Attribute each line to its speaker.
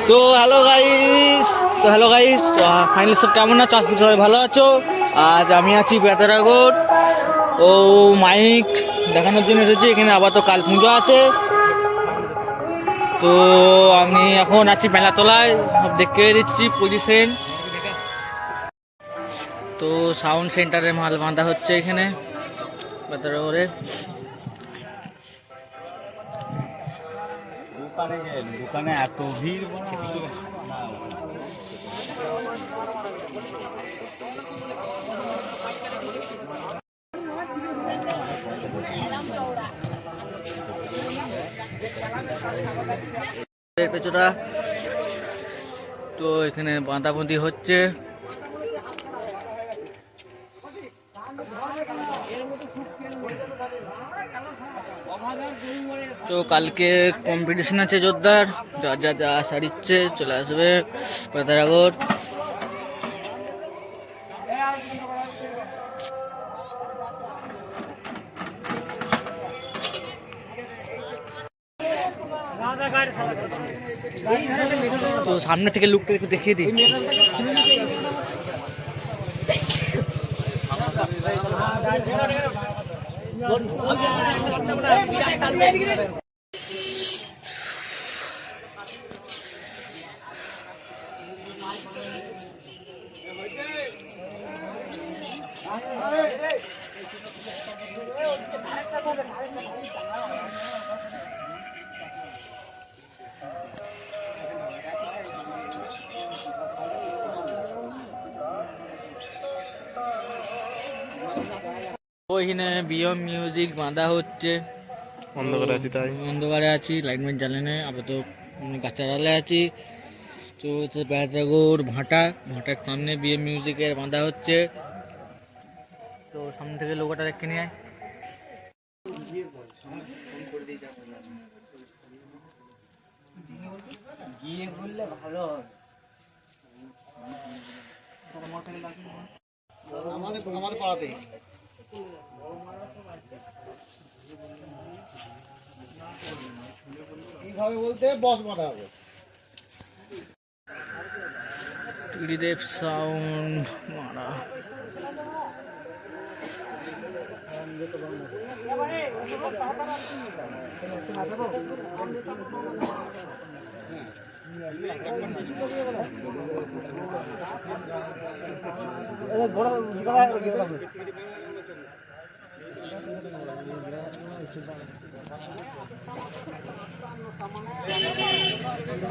Speaker 1: তো hello guys তো finally সব কেমন আছো? আজকে সবাই ভালো আছো? আজ আমি আছি বেতারাগড় ও মাইক দেখানোর জন্য এসেছি এখানে। আবার তো কাল পুজো আছে, তো আমি এখন আছি মেলাতলায়, সব দেখে দিচ্ছি পজিশন। তো সাউন্ড সেন্টারে মাল বাঁধা হচ্ছে এখানে বেতারাগড়ে।
Speaker 2: দোকানে এত ভিড়
Speaker 1: পেছটা তো এখানে বাঁধাবন্ধি হচ্ছে। তো কালকে কম্পিটিশন আছে জোরদার, যা যা আশা দিচ্ছে চলে আসবে বেতারাগড়। তো সামনে থেকে লুকটা একটু দেখিয়ে দিই। ওইখানে বিএম মিউজিক বাঁধা হচ্ছে। অন্ধকারে আছি, লাইটম্যান জ্বালানে আবার তো গাছের আড়ালে আছি। তো বেতারাগড় ভাটার সামনে বিএম মিউজিকের বাঁধা হচ্ছে। তো সামনে থেকে লোগোটা দেখে নিয়ে গিয়ে বললে ভালো হয়। আমাদের পাড়াতে এইভাবে বলতে বস বাঁধা হবে। ত্রিদেব সাউন্ড মারা